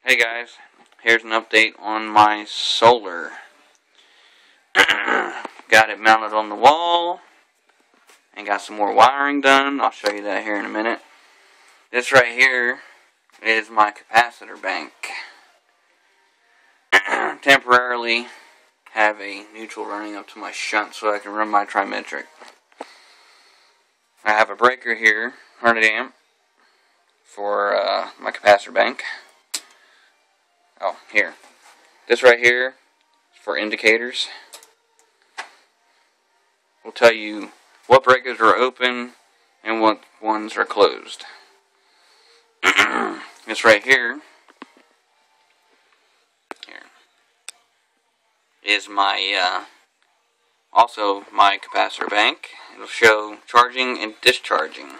Hey guys, here's an update on my solar. Got it mounted on the wall and got some more wiring done. I'll show you that here in a minute. This right here is my capacitor bank. Temporarily have a neutral running up to my shunt so I can run my trimetric. I have a breaker here, 100 amp, for my capacitor bank. Oh, here. This right here is for indicators. Will tell you what breakers are open and what ones are closed. This right here is my also my capacitor bank. It'll show charging and discharging.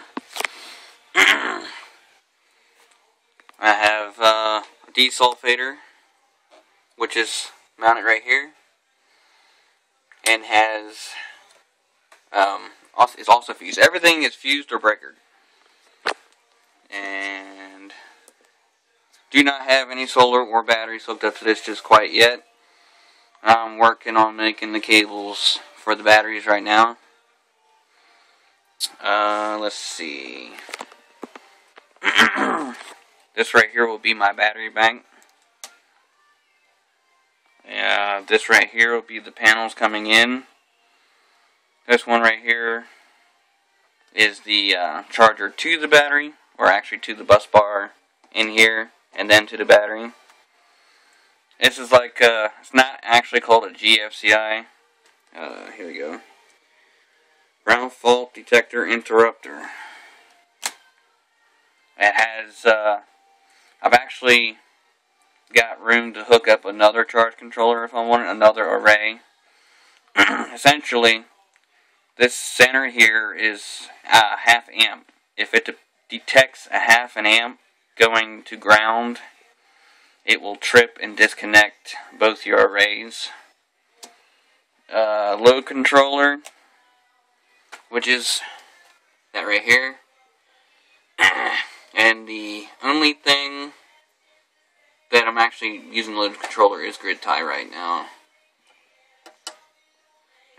I have a desulfator, which is mounted right here, and has is also fused. Everything is fused or breakered, and do not have any solar or batteries hooked up to this just quite yet. I'm working on making the cables for the batteries right now. Let's see. This right here will be my battery bank. This right here will be the panels coming in. This one right here is the charger to the battery, or actually to the bus bar in here, and then to the battery. This is like, it's not actually called a GFCI. Here we go. Ground fault detector interrupter. It has, I've actually got room to hook up another charge controller if I want another array. Essentially, this center here is a half amp. If it detects a half an amp going to ground, it will trip and disconnect both your arrays. Load controller, which is that right here. And the only thing that I'm actually using load controller is grid tie right now.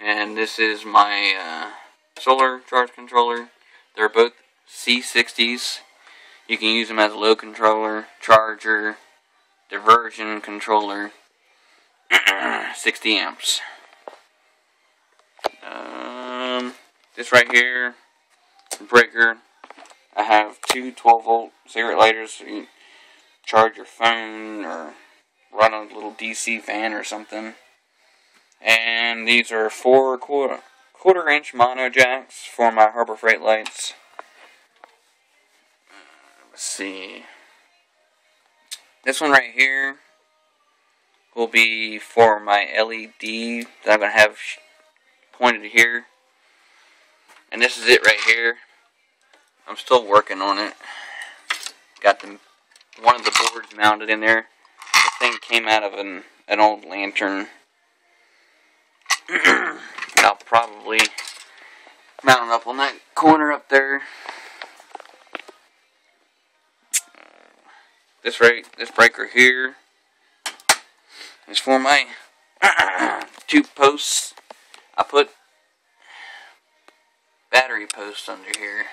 And this is my solar charge controller. They're both C60s. You can use them as a load controller, charger, diversion controller. 60 amps. This right here, breaker. I have two 12-volt cigarette lighters so you can charge your phone or run a little DC fan or something. And these are 4 quarter-inch mono jacks for my Harbor Freight lights. Let's see. This one right here will be for my LED that I'm going to have pointed here. And this is it right here. I'm still working on it. Got one of the boards mounted in there. The thing came out of an old lantern. I'll probably mount it up on that corner up there. This breaker here is for my 2 posts. I put battery posts under here.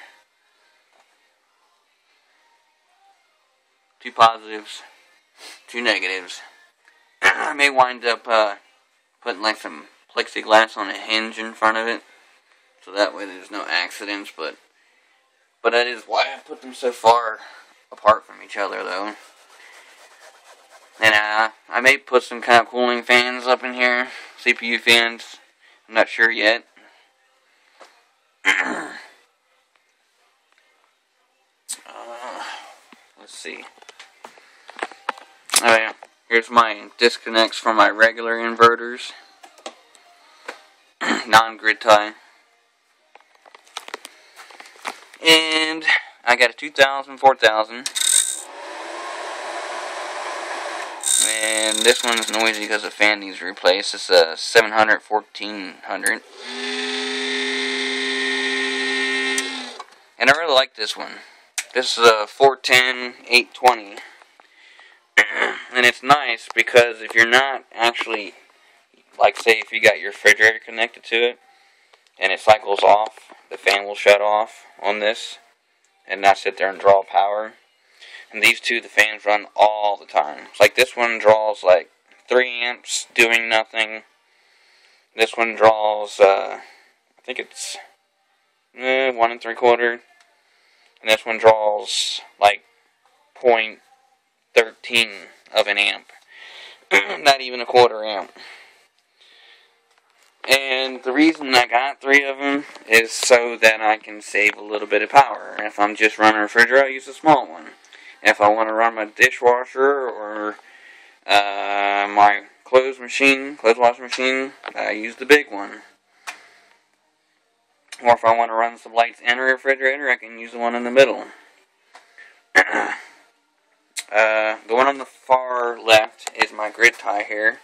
2 positives, 2 negatives. I may wind up putting like some plexiglass on a hinge in front of it, so that way there's no accidents. But that is why I put them so far apart from each other, though. And I may put some kind of cooling fans up in here, CPU fans. I'm not sure yet. Let's see. Oh yeah, here's my disconnects from my regular inverters. Non-grid tie. And I got a 2000, 4000. And this one's noisy because the fan needs replaced. It's a 700, 1400. And I really like this one. This is a 410, 820. And it's nice because if you're not actually, like say if you got your refrigerator connected to it and it cycles off, the fan will shut off on this and not sit there and draw power. And these two, the fans run all the time. It's like this one draws like 3 amps doing nothing. This one draws, I think it's 1 3/4. And this one draws like 0.13 of an amp. Not even a 1/4 amp. And the reason I got 3 of them is so that I can save a little bit of power. If I'm just running a refrigerator, I use a small one. If I want to run my dishwasher or my clothes wash machine, I use the big one. Or if I want to run some lights in a refrigerator, I can use the one in the middle. The one on the far left is my grid tie here.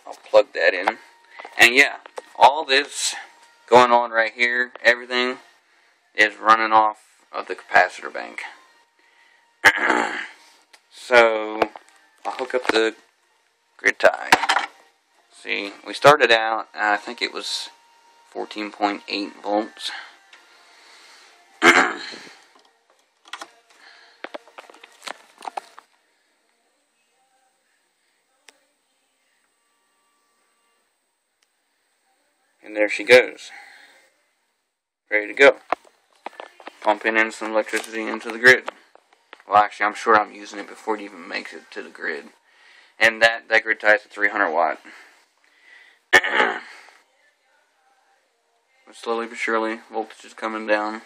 I'll plug that in. And yeah, all this going on right here, everything is running off of the capacitor bank. So, I'll hook up the grid tie. See, we started out, I think it was 14.8 volts. And there she goes. Ready to go. Pumping in some electricity into the grid. Well, actually, I'm sure I'm using it before it even makes it to the grid. And that grid tie is a 300 watt. Slowly but surely, voltage is coming down.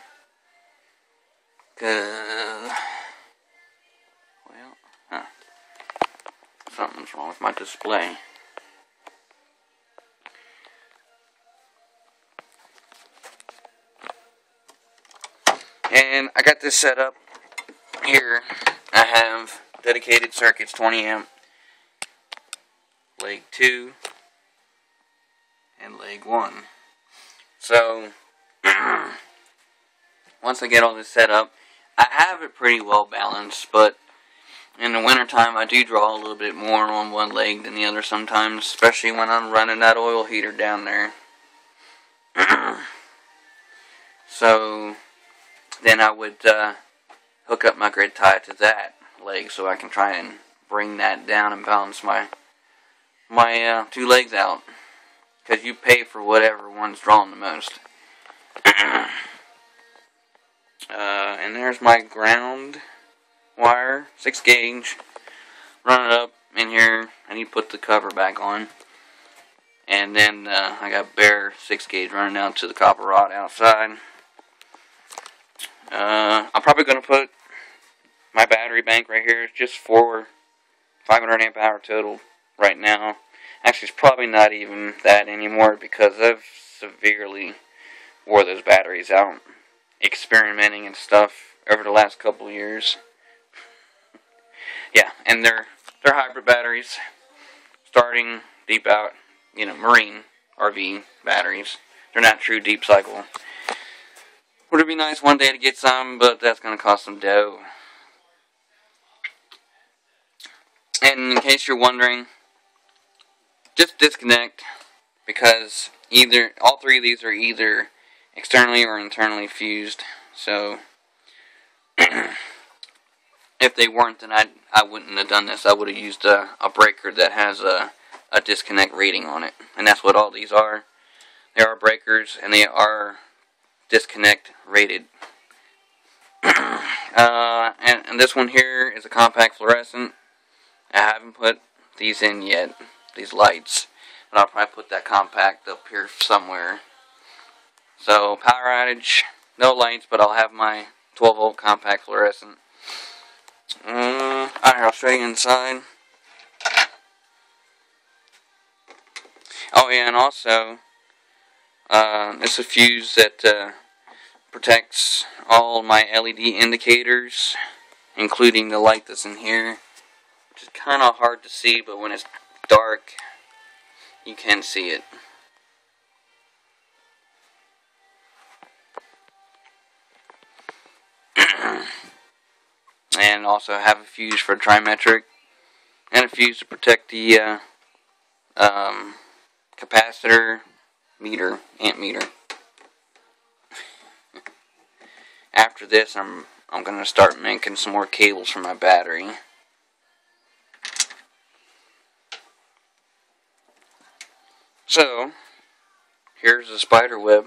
Something's wrong with my display. And I got this set up here. I have dedicated circuits, 20 amp, leg 2, and leg 1. So, once I get all this set up, I have it pretty well balanced, but in the wintertime I do draw a little bit more on one leg than the other sometimes, especially when I'm running that oil heater down there. So, then I would hook up my grid tie to that leg so I can try and bring that down and balance my 2 legs out. Because you pay for whatever one's drawing the most. And there's my ground wire, 6 gauge. Run it up in here. I need to put the cover back on. And then I got bare 6 gauge running down to the copper rod outside. I'm probably going to put my battery bank right here. It's just for 500 amp hour total right now. Actually, it's probably not even that anymore because I've severely wore those batteries out, experimenting and stuff over the last couple of years. Yeah, and they're hybrid batteries, starting deep out, marine RV batteries. They're not true deep cycle. Would it be nice one day to get some, but that's going to cost some dough. And in case you're wondering, just disconnect, because all 3 of these are either externally or internally fused. So if they weren't, then I wouldn't have done this. I would have used a breaker that has a disconnect rating on it, and that's what all these are. They are breakers, and they are disconnect rated. And this one here is a compact fluorescent. I haven't put these in yet, these lights, but I'll probably put that compact up here somewhere. So, power outage, no lights, but I'll have my 12 volt compact fluorescent. Alright, I'll show you inside. Oh yeah, and also, it's a fuse that protects all my LED indicators, including the light that's in here, which is kind of hard to see, but when it's dark, you can see it. And also have a fuse for trimetric and a fuse to protect the capacitor meter, amp meter. After this, I'm gonna start making some more cables for my battery. So, here's the spider web.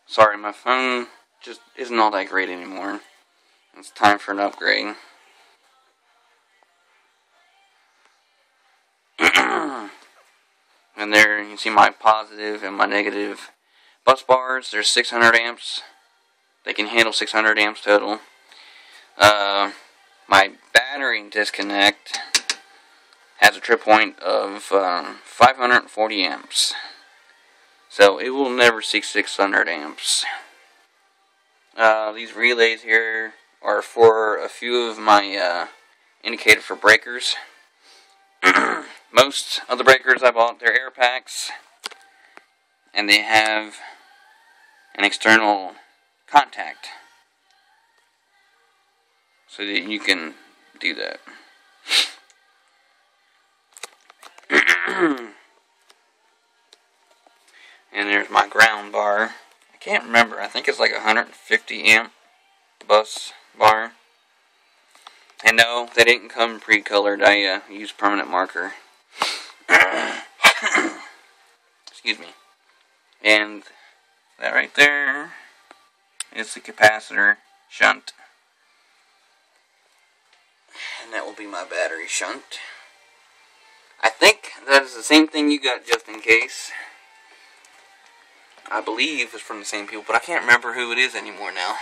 Sorry, my phone just isn't all that great anymore. It's time for an upgrade. And there you can see my positive and my negative bus bars. There's 600 amps. They can handle 600 amps total. My battery disconnect has a trip point of 540 amps. So it will never see 600 amps. These relays here are for a few of my indicator for breakers. Most of the breakers I bought, they're air packs, and they have an external contact so that you can do that. And there's my ground bar. I can't remember. I think it's like 150 amp bus bar. And no, they didn't come pre-colored. I used permanent marker. Excuse me. And that right there is the capacitor shunt. And that will be my battery shunt. I think that is the same thing you got, just in case. I believe it's from the same people, but I can't remember who it is anymore now.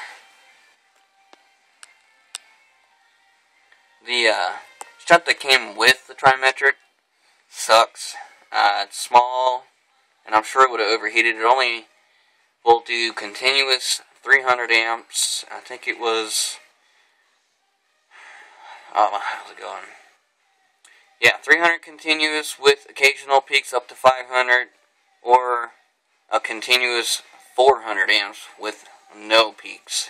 The shunt that came with the trimetric sucks. It's small, and I'm sure it would have overheated. It only will do continuous 300 amps. I think it was... oh, how's it going? Yeah, 300 continuous with occasional peaks up to 500, or a continuous 400 amps with no peaks.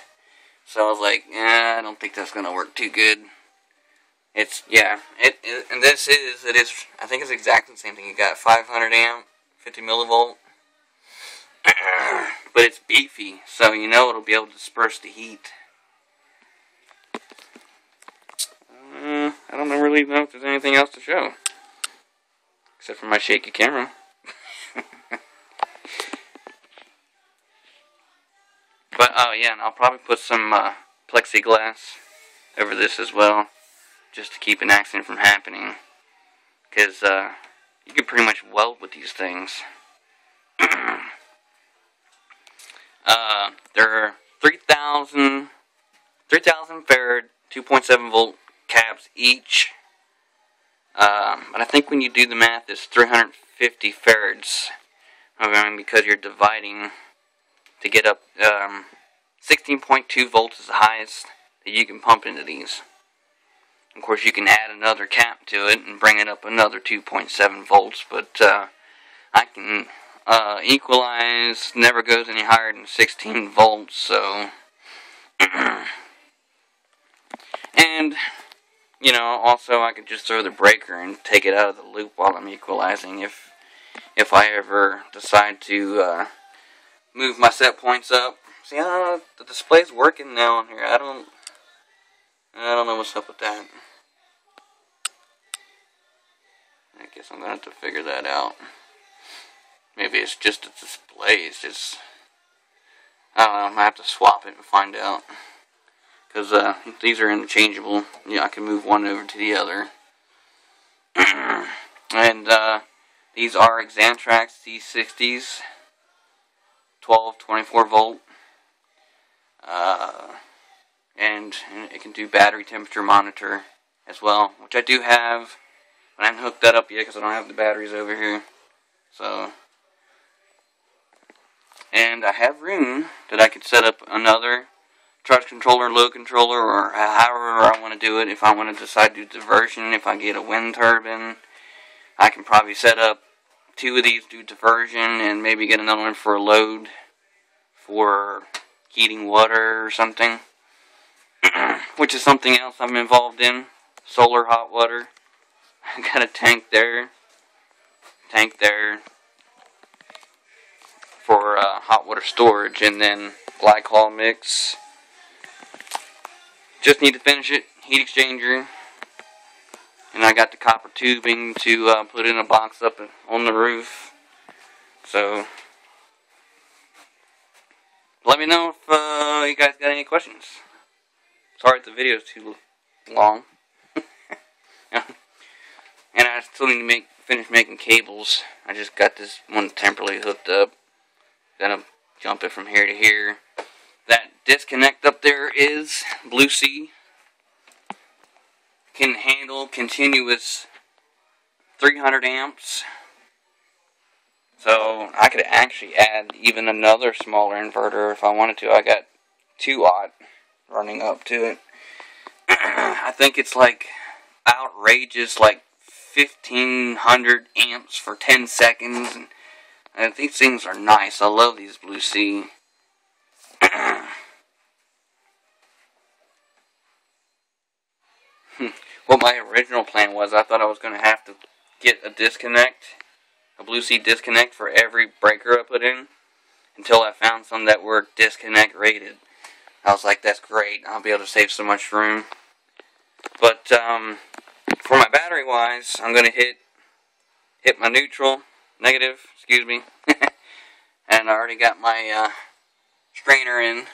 So I was like, I don't think that's going to work too good. It's, yeah, and it is, I think it's exactly the same thing. You got 500 amp, 50 millivolt, but it's beefy, so you know it'll be able to disperse the heat. I don't really know if there's anything else to show, except for my shaky camera. But, oh yeah, and I'll probably put some plexiglass over this as well, just to keep an accident from happening, because you can pretty much weld with these things. There are 3,000 farad, 2.7 volt caps each, but I think when you do the math, it's 350 farads, because you're dividing to get up 16.2 volts is the highest that you can pump into these. Of course, you can add another cap to it and bring it up another 2.7 volts, but I can equalize, never goes any higher than 16 volts, so... And, you know, also I could just throw the breaker and take it out of the loop while I'm equalizing if I ever decide to move my set points up. See, the display's working now on here. I don't know what's up with that. I guess I'm going to have to figure that out. Maybe it's just a display. It's just... I don't know. I'm going to have to swap it and find out. Because these are interchangeable. Yeah, I can move one over to the other. And these are Xantrax D60s. 12, 24 volt. And it can do battery temperature monitor as well, which I do have, but I haven't hooked that up yet because I don't have the batteries over here. So, and I have room that I could set up another charge controller, load controller, or however I want to do it. If I want to decide to do diversion, if I get a wind turbine, I can probably set up 2 of these, do diversion, and maybe get another one for a load for heating water or something. Which is something else I'm involved in. solar hot water. I got a tank there for hot water storage, and then glycol mix. Just need to finish it. Heat exchanger, and I got the copper tubing to put in a box up on the roof. So let me know if you guys got any questions. Sorry if the video is too long. And I still need to finish making cables. I just got this one temporarily hooked up. Gonna jump it from here to here. That disconnect up there is Blue Sea. Can handle continuous 300 amps. So I could actually add even another smaller inverter if I wanted to. I got 2-aught running up to it. I think it's like outrageous, like 1500 amps for 10 seconds. And these things are nice. I love these Blue Sea. What my original plan was, I thought I was going to have to get a disconnect, a Blue Sea disconnect for every breaker I put in, until I found some that were disconnect rated. I was like, that's great, I'll be able to save so much room. But for my battery wise, I'm going to hit my negative, excuse me. And I already got my strainer in.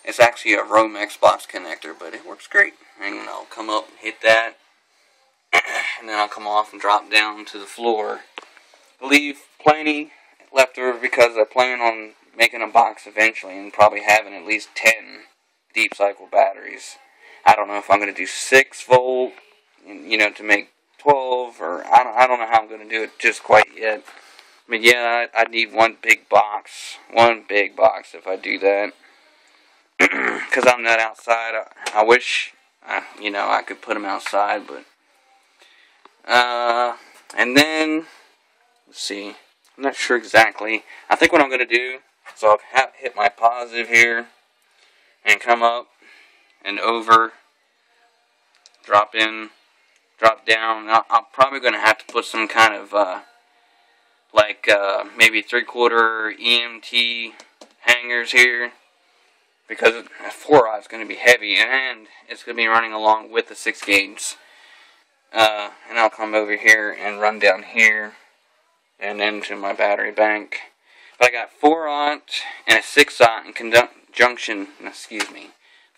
It's actually a Romex box connector, but it works great. And I'll come up and hit that, and then I'll come off and drop down to the floor. Leave plenty left over because I plan on making a box eventually and probably having at least 10 deep cycle batteries. I don't know if I'm going to do 6 volt, to make 12, or I don't know how I'm going to do it just quite yet. But yeah, I need one big box if I do that. Because I'm not outside. I wish, I could put them outside, but, and then, let's see, I'm not sure exactly. I think what I'm going to do is I'll hit my positive here, and come up, and over, drop in, drop down. I'm probably going to have to put some kind of, maybe 3/4 EMT hangers here, because a 4-aught is going to be heavy, and it's going to be running along with the 6 gauge. And I'll come over here and run down here and into my battery bank. But I got 4-aught and a 6-aught in conjunction.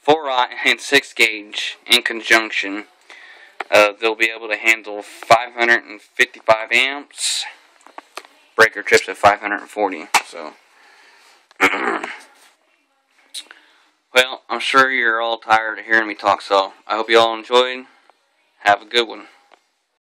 4-aught and 6 gauge in conjunction. They'll be able to handle 555 amps. Breaker trips at 540. So. Well, I'm sure you're all tired of hearing me talk, so I hope you all enjoyed. Have a good one.